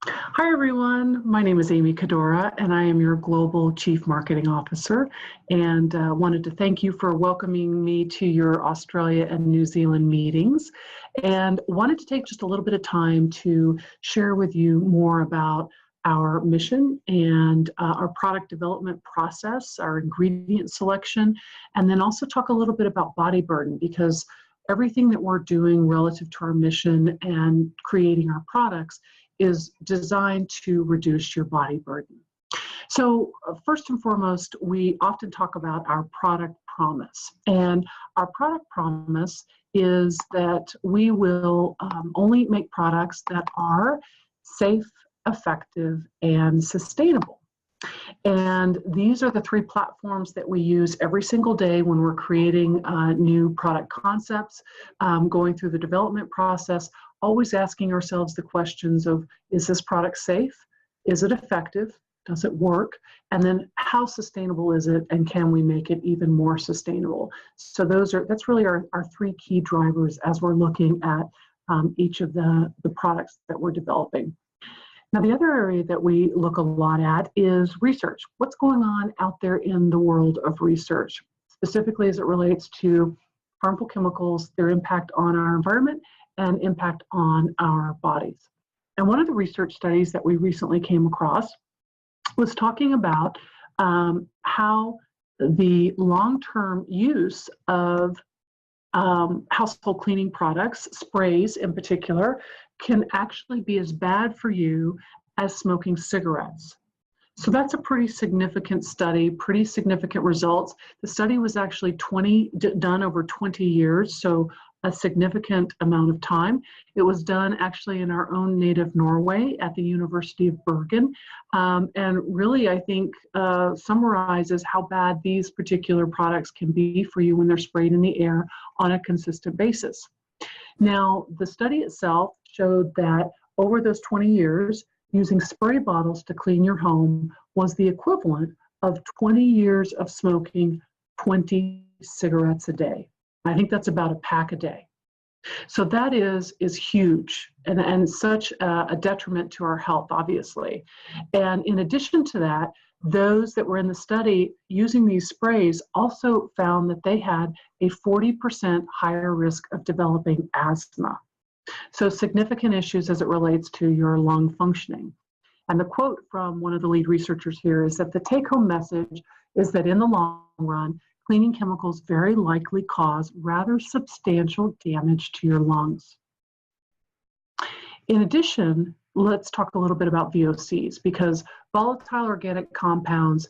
Hi, everyone. My name is Amy Cadora, and I am your Global Chief Marketing Officer. And wanted to thank you for welcoming me to your Australia and New Zealand meetings. And wanted to take just a little bit of time to share with you more about our mission and our product development process, our ingredient selection, and then also talk a little bit about body burden, because everything that we're doing relative to our mission and creating our products is designed to reduce your body burden. So first and foremost, we often talk about our product promise. And our product promise is that we will only make products that are safe, effective, and sustainable. And these are the three platforms that we use every single day when we're creating new product concepts, going through the development process, always asking ourselves the questions of, is this product safe? Is it effective? Does it work? And then how sustainable is it? And can we make it even more sustainable? So that's really our three key drivers as we're looking at each of the products that we're developing. Now, the other area that we look a lot at is research. What's going on out there in the world of research, specifically as it relates to harmful chemicals, their impact on our environment, and impact on our bodies. And one of the research studies that we recently came across was talking about how the long-term use of household cleaning products, sprays in particular, can actually be as bad for you as smoking cigarettes. So that's a pretty significant study, pretty significant results. The study was actually done over 20 years, so a significant amount of time. It was done actually in our own native Norway at the University of Bergen, and really, I think, summarizes how bad these particular products can be for you when they're sprayed in the air on a consistent basis. Now, the study itself showed that over those 20 years, using spray bottles to clean your home was the equivalent of 20 years of smoking 20 cigarettes a day. I think that's about a pack a day. So that is huge and such a detriment to our health, obviously. And in addition to that, those that were in the study using these sprays also found that they had a 40% higher risk of developing asthma. So significant issues as it relates to your lung functioning. And the quote from one of the lead researchers here is that the take-home message is that in the long run, cleaning chemicals very likely cause rather substantial damage to your lungs. In addition, let's talk a little bit about VOCs, because volatile organic compounds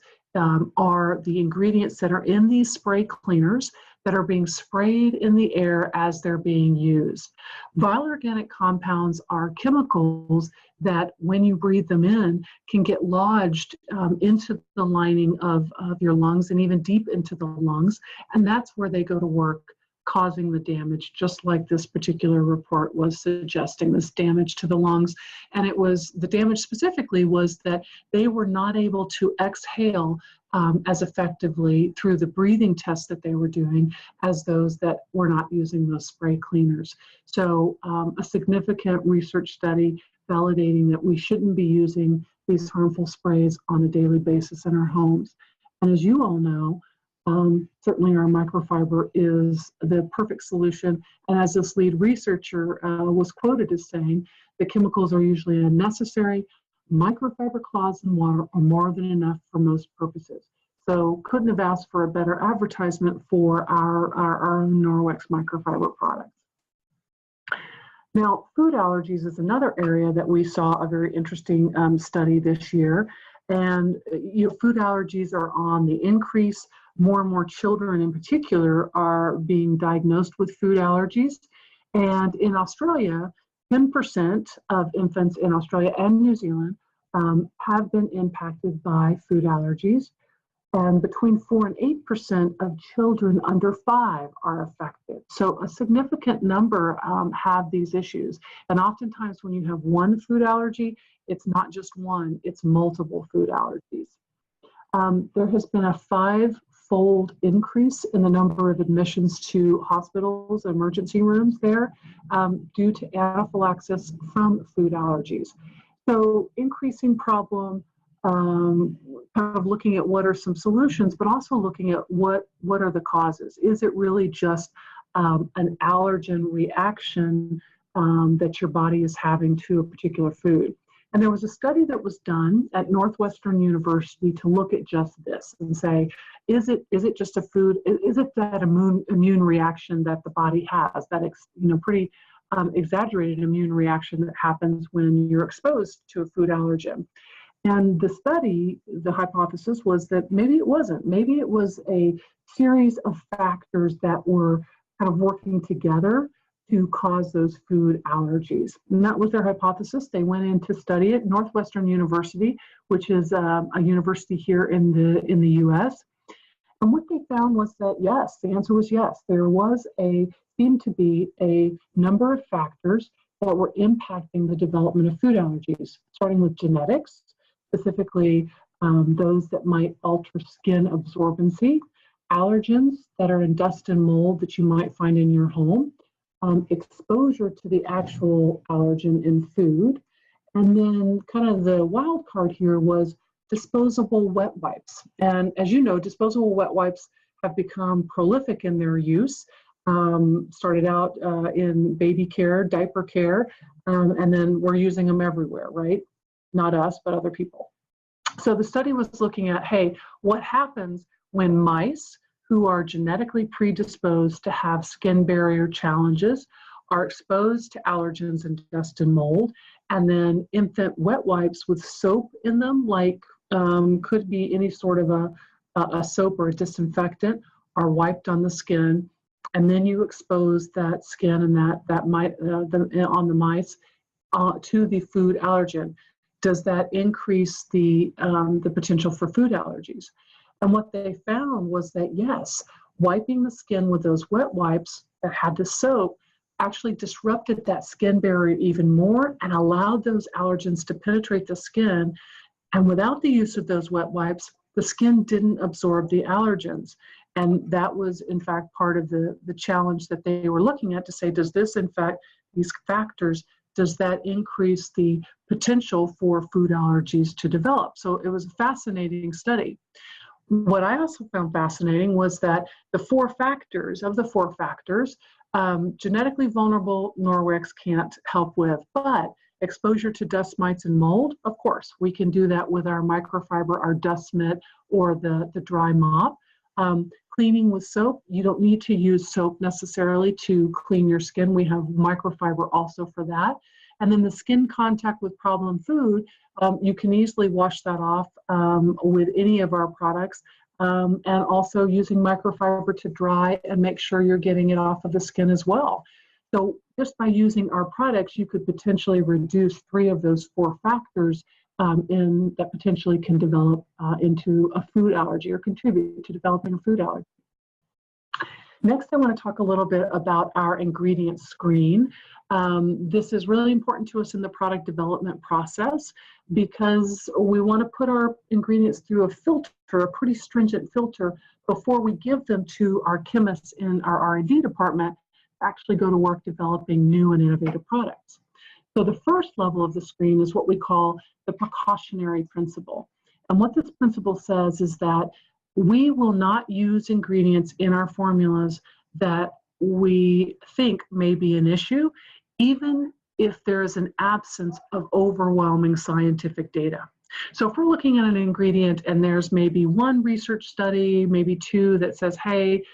are the ingredients that are in these spray cleaners that are being sprayed in the air as they're being used. Volatile organic compounds are chemicals that, when you breathe them in, can get lodged into the lining of your lungs and even deep into the lungs, and that's where they go to work, causing the damage, just like this particular report was suggesting, this damage to the lungs. And the damage specifically was that they were not able to exhale as effectively through the breathing tests that they were doing as those that were not using those spray cleaners. So a significant research study validating that we shouldn't be using these harmful sprays on a daily basis in our homes. And as you all know, certainly our microfiber is the perfect solution. And as this lead researcher was quoted as saying, the chemicals are usually unnecessary. Microfiber cloths and water are more than enough for most purposes. So couldn't have asked for a better advertisement for our own Norwex microfiber products. Now, food allergies is another area that we saw a very interesting study this year. And food allergies are on the increase. More and more children in particular are being diagnosed with food allergies. And in Australia, 10% of infants in Australia and New Zealand have been impacted by food allergies. And between 4 and 8% of children under 5 are affected. So a significant number have these issues. And oftentimes when you have one food allergy, it's not just one, it's multiple food allergies. There has been a 5-fold increase in the number of admissions to hospitals, emergency rooms there, due to anaphylaxis from food allergies. So increasing problem, kind of looking at what are some solutions, but also looking at what are the causes. Is it really just an allergen reaction that your body is having to a particular food? And there was a study that was done at Northwestern University to look at just this and say, is it just a food? Is it that immune reaction that the body has, that pretty exaggerated immune reaction that happens when you're exposed to a food allergen? And the study, the hypothesis was that maybe it wasn't. Maybe it was a series of factors that were kind of working together to cause those food allergies. And that was their hypothesis. They went in to study it. Northwestern University, which is a university here in the US. And what they found was that yes, the answer was yes. There seemed to be a number of factors that were impacting the development of food allergies, starting with genetics, specifically those that might alter skin absorbency, allergens that are in dust and mold that you might find in your home, exposure to the actual allergen in food, and then kind of the wild card here was disposable wet wipes. And as you know, disposable wet wipes have become prolific in their use. Started out in baby care, diaper care, and then we're using them everywhere, right? Not us, but other people. So the study was looking at, hey, what happens when mice who are genetically predisposed to have skin barrier challenges are exposed to allergens and dust and mold, and then infant wet wipes with soap in them, like could be any sort of a soap or a disinfectant, are wiped on the skin, and then you expose that skin and on the mice to the food allergen. Does that increase the potential for food allergies? And what they found was that yes, wiping the skin with those wet wipes that had the soap actually disrupted that skin barrier even more and allowed those allergens to penetrate the skin. And without the use of those wet wipes, the skin didn't absorb the allergens. And that was, in fact, part of the challenge that they were looking at to say, does this, in fact, these factors, does that increase the potential for food allergies to develop? So it was a fascinating study. What I also found fascinating was that the four factors, genetically vulnerable Norwex can't help with, but exposure to dust, mites, and mold, of course, we can do that with our microfiber, our dust mitt, or the dry mop. Cleaning with soap, you don't need to use soap necessarily to clean your skin. We have microfiber also for that. And then the skin contact with problem food, you can easily wash that off with any of our products, and also using microfiber to dry and make sure you're getting it off of the skin as well. So just by using our products, you could potentially reduce 3 of those 4 factors that potentially can develop into a food allergy or contribute to developing a food allergy. Next, I want to talk a little bit about our ingredient screen. This is really important to us in the product development process because we want to put our ingredients through a filter, a pretty stringent filter, before we give them to our chemists in our R&D department to actually go to work developing new and innovative products. So the first level of the screen is what we call the precautionary principle. And what this principle says is that we will not use ingredients in our formulas that we think may be an issue, even if there is an absence of overwhelming scientific data. So if we're looking at an ingredient and there's maybe 1 research study, maybe 2 that says, hey,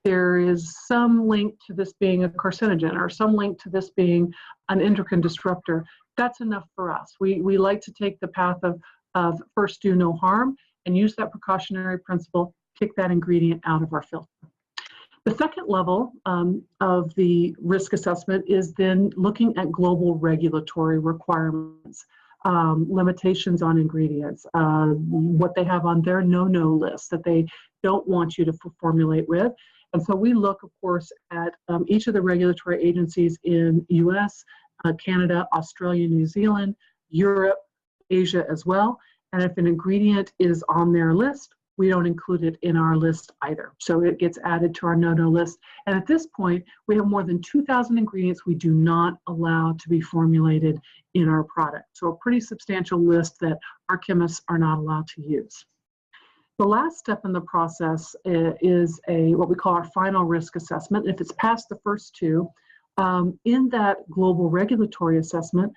there is some link to this being a carcinogen or some link to this being an endocrine disruptor, that's enough for us. We like to take the path of first do no harm and use that precautionary principle, kick that ingredient out of our filter. The second level of the risk assessment is then looking at global regulatory requirements, limitations on ingredients, what they have on their no-no list that they don't want you to formulate with. And so we look, of course, at each of the regulatory agencies in US, Canada, Australia, New Zealand, Europe, Asia as well. And if an ingredient is on their list, we don't include it in our list either. So it gets added to our no-no list. And at this point, we have more than 2,000 ingredients we do not allow to be formulated in our product. So a pretty substantial list that our chemists are not allowed to use. The last step in the process is what we call our final risk assessment. If it's past the first two, in that global regulatory assessment,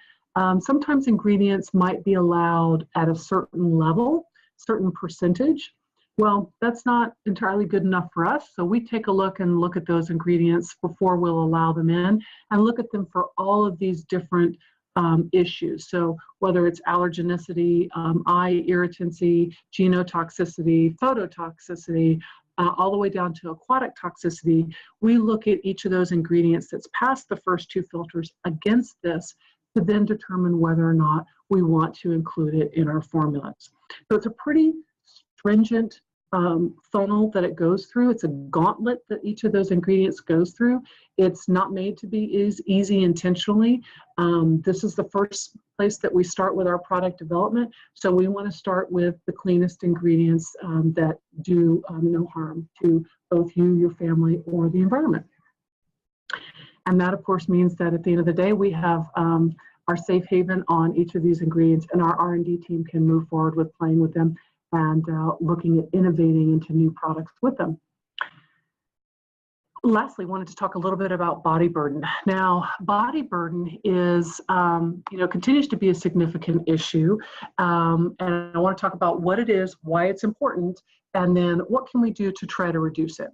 sometimes ingredients might be allowed at a certain level, certain percentage. Well, that's not entirely good enough for us, so we take a look at those ingredients before we'll allow them in, and look at them for all of these different issues. So whether it's allergenicity, eye irritancy, genotoxicity, phototoxicity, all the way down to aquatic toxicity, we look at each of those ingredients that's passed the first two filters against this to then determine whether or not we want to include it in our formulas. So it's a pretty stringent funnel that it goes through. It's a gauntlet that each of those ingredients goes through. It's not made to be easy intentionally. This is the first place that we start with our product development. So we want to start with the cleanest ingredients that do no harm to both you, your family, or the environment. And that, of course, means that at the end of the day, we have our safe haven on each of these ingredients, and our R&D team can move forward with playing with them and looking at innovating into new products with them. Lastly, I wanted to talk a little bit about body burden. Now, body burden is, continues to be a significant issue, and I want to talk about what it is, why it's important, and then what can we do to try to reduce it.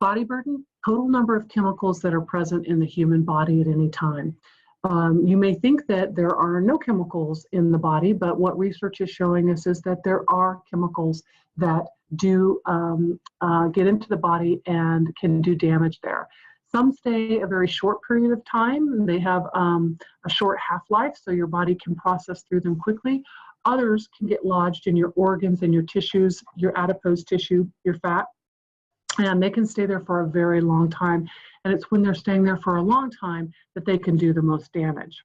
Body burden, total number of chemicals that are present in the human body at any time. You may think that there are no chemicals in the body, but what research is showing us is that there are chemicals that do get into the body and can do damage there. Some stay a very short period of time, and they have a short half-life, so your body can process through them quickly. Others can get lodged in your organs and your tissues, your adipose tissue, your fat, and they can stay there for a very long time. And it's when they're staying there for a long time that they can do the most damage.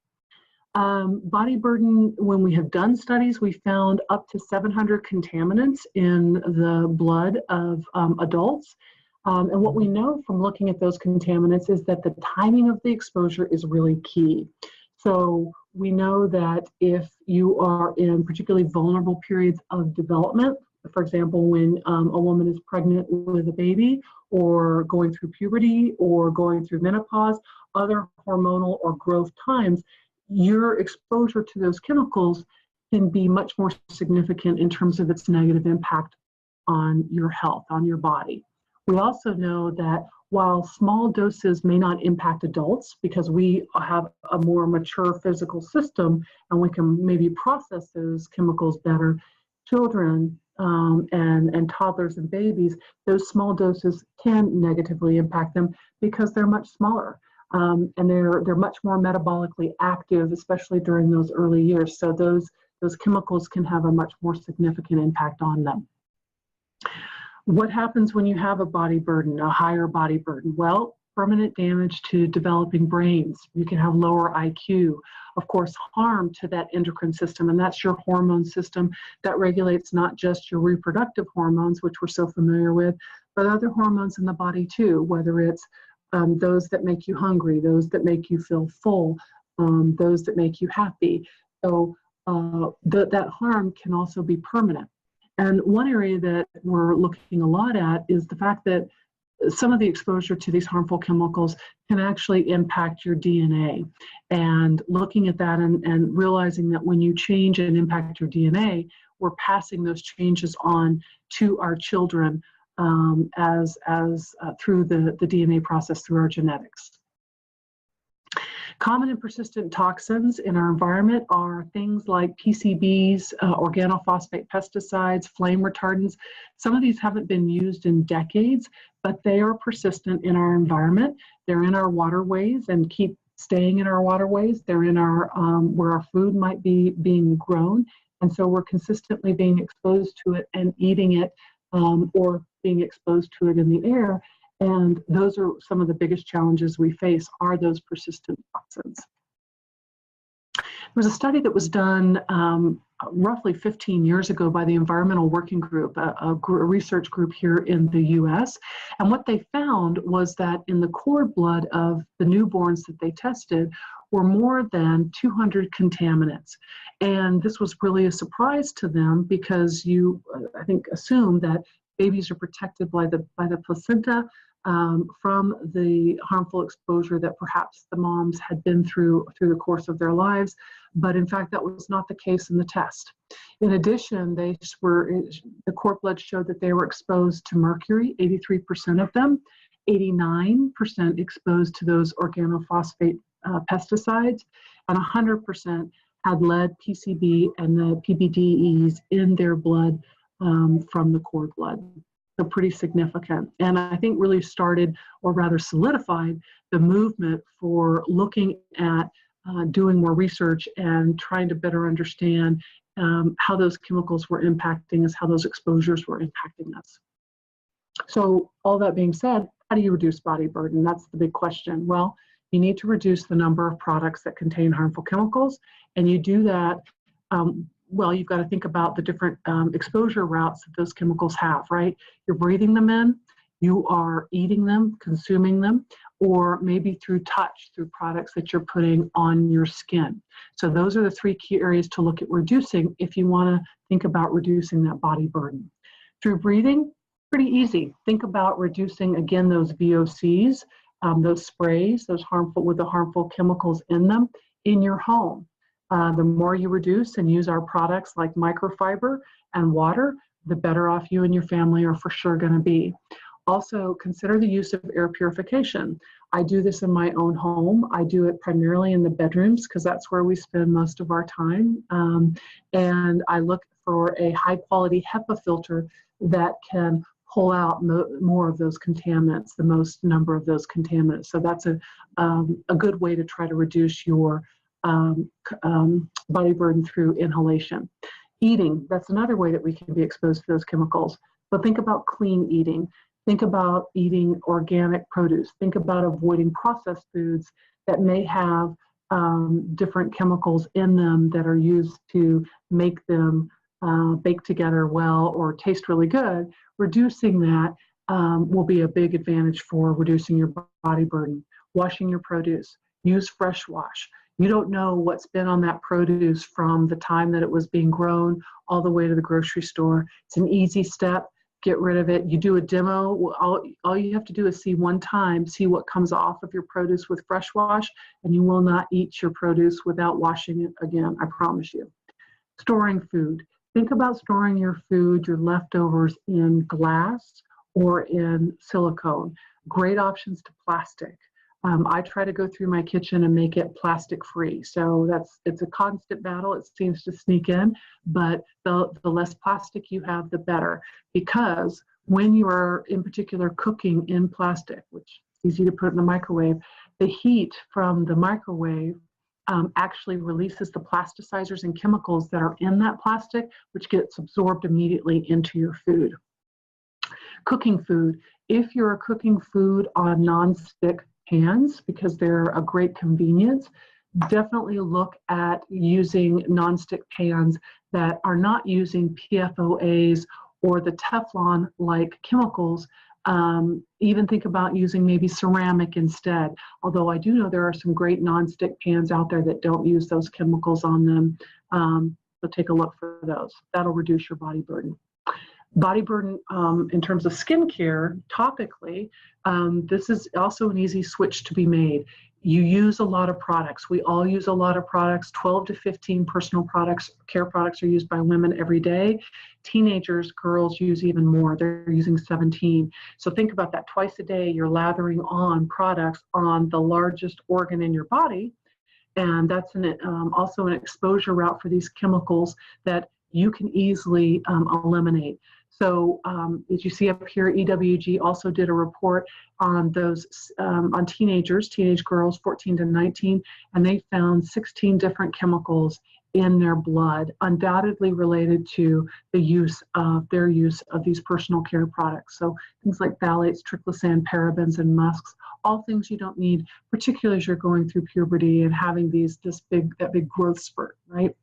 Body burden, when we have done studies, we found up to 700 contaminants in the blood of adults. And what we know from looking at those contaminants is that the timing of the exposure is really key. So we know that if you are in particularly vulnerable periods of development, for example, when a woman is pregnant with a baby, or going through puberty, or going through menopause, other hormonal or growth times, your exposure to those chemicals can be much more significant in terms of its negative impact on your health, on your body. We also know that while small doses may not impact adults because we have a more mature physical system and we can maybe process those chemicals better, children and toddlers and babies, those small doses can negatively impact them because they're much smaller. And they're much more metabolically active, especially during those early years. So those chemicals can have a much more significant impact on them. What happens when you have a body burden, a higher body burden? Well, permanent damage to developing brains. You can have lower IQ. Of course, harm to that endocrine system, and that's your hormone system that regulates not just your reproductive hormones, which we're so familiar with, but other hormones in the body too, whether it's those that make you hungry, those that make you feel full, those that make you happy. So that harm can also be permanent. And one area that we're looking a lot at is the fact that some of the exposure to these harmful chemicals can actually impact your DNA. And looking at that and realizing that when you change and impact your DNA, we're passing those changes on to our children through the DNA process, through our genetics. Common and persistent toxins in our environment are things like PCBs, organophosphate pesticides, flame retardants. Some of these haven't been used in decades, but they are persistent in our environment. They're in our waterways and keep staying in our waterways. They're in our where our food might be being grown, and so we're consistently being exposed to it and eating it, or being exposed to it in the air. And those are some of the biggest challenges we face, are those persistent toxins. There was a study that was done roughly 15 years ago by the Environmental Working Group, a research group here in the US. And what they found was that in the cord blood of the newborns that they tested were more than 200 contaminants. And this was really a surprise to them because you, I think, assume that babies are protected by the placenta from the harmful exposure that perhaps the moms had been through the course of their lives. But in fact, that was not the case in the test. In addition, the cord blood showed that they were exposed to mercury, 83% of them, 89% exposed to those organophosphate pesticides, and 100% had lead, PCB, and the PBDEs in their blood from the cord blood. So pretty significant. And I think really started, or rather solidified, the movement for looking at doing more research and trying to better understand how those chemicals were impacting us, how those exposures were impacting us. So all that being said, how do you reduce body burden? That's the big question. Well, you need to reduce the number of products that contain harmful chemicals, and you do that, well, you've got to think about the different exposure routes that those chemicals have, right? You're breathing them in, you are eating them, consuming them, or maybe through touch, through products that you're putting on your skin. So those are the three key areas to look at reducing if you want to think about reducing that body burden. Through breathing, pretty easy. Think about reducing, again, those VOCs, those sprays, those with the harmful chemicals in them in your home. The more you reduce and use our products like microfiber and water, the better off you and your family are for sure going to be. Also, consider the use of air purification. I do this in my own home. I do it primarily in the bedrooms because that's where we spend most of our time. And I look for a high quality HEPA filter that can pull out more of those contaminants, the most number of those contaminants. So that's a good way to try to reduce your body burden through inhalation. Eating, that's another way that we can be exposed to those chemicals. So think about clean eating. Think about eating organic produce. Think about avoiding processed foods that may have different chemicals in them that are used to make them bake together well or taste really good. Reducing that will be a big advantage for reducing your body burden. Washing your produce. Use fresh wash. You don't know what's been on that produce from the time that it was being grown all the way to the grocery store. It's an easy step. Get rid of it. You do a demo. All you have to do is see one time, see what comes off of your produce with fresh wash, and you will not eat your produce without washing it again, I promise you. Storing food. Think about storing your food, your leftovers, in glass or in silicone. Great options to plastic. I try to go through my kitchen and make it plastic free. So it's a constant battle. It seems to sneak in, but the less plastic you have, the better. Because when you are in particular cooking in plastic, which is easy to put in the microwave, the heat from the microwave actually releases the plasticizers and chemicals that are in that plastic, which gets absorbed immediately into your food. Cooking food. If you're cooking food on non-stick pans, because they're a great convenience, definitely look at using non-stick pans that are not using PFOAs or the Teflon-like chemicals. Even think about using maybe ceramic instead. Although I do know there are some great non-stick pans out there that don't use those chemicals on them. So take a look for those. That'll reduce your body burden. Body burden in terms of skincare, topically, this is also an easy switch to be made. You use a lot of products. We all use a lot of products. 12 to 15 personal products, care products are used by women every day. Teenagers, girls use even more. They're using 17. So think about that. Twice a day, you're lathering on products on the largest organ in your body. And that's also an exposure route for these chemicals that you can easily eliminate. So as you see up here, EWG also did a report on those on teenage girls 14 to 19, and they found 16 different chemicals in their blood, undoubtedly related to their use of these personal care products. So things like phthalates, triclosan, parabens, and musks, all things you don't need, particularly as you're going through puberty and having that big growth spurt, right?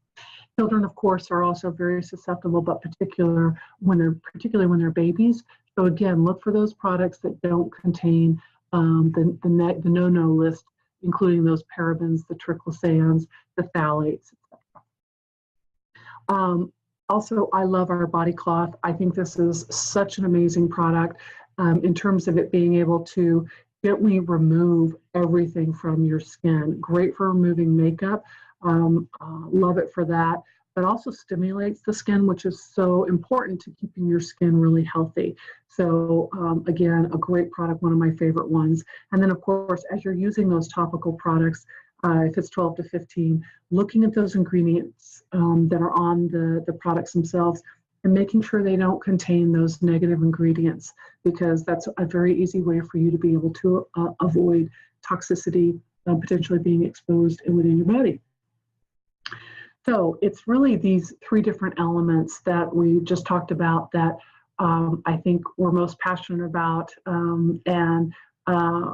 Children, of course, are also very susceptible, but particularly when they're babies. So again, look for those products that don't contain the no-no list, including those parabens, the triclosans, the phthalates, etc. Also, I love our body cloth. I think this is such an amazing product in terms of it being able to gently remove everything from your skin. Great for removing makeup. Love it for that, but also stimulates the skin, which is so important to keeping your skin really healthy. So again, a great product, one of my favorite ones. And then of course, as you're using those topical products, if it's 12 to 15, looking at those ingredients that are on the products themselves and making sure they don't contain those negative ingredients, because that's a very easy way for you to be able to avoid toxicity potentially being exposed within your body. So it's really these three different elements that we just talked about that I think we're most passionate about and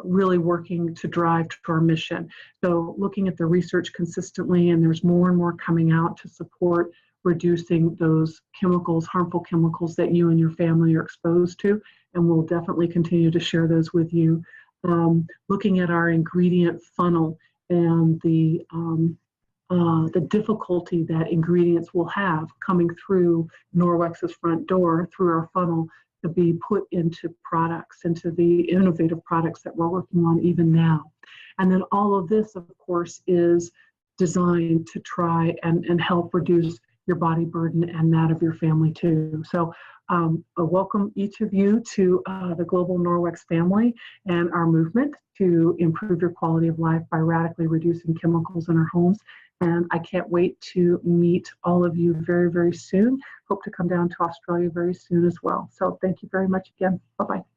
really working to drive to our mission. So looking at the research consistently, and there's more and more coming out to support reducing those chemicals, harmful chemicals that you and your family are exposed to, and we'll definitely continue to share those with you. Looking at our ingredient funnel and the difficulty that ingredients will have coming through Norwex's front door, through our funnel, to be put into products, into the innovative products that we're working on even now. And then all of this, of course, is designed to try and help reduce your body burden and that of your family too. So I welcome each of you to the Global Norwex family and our movement to improve your quality of life by radically reducing chemicals in our homes. And I can't wait to meet all of you very, very soon. Hope to come down to Australia very soon as well. So thank you very much again. Bye-bye.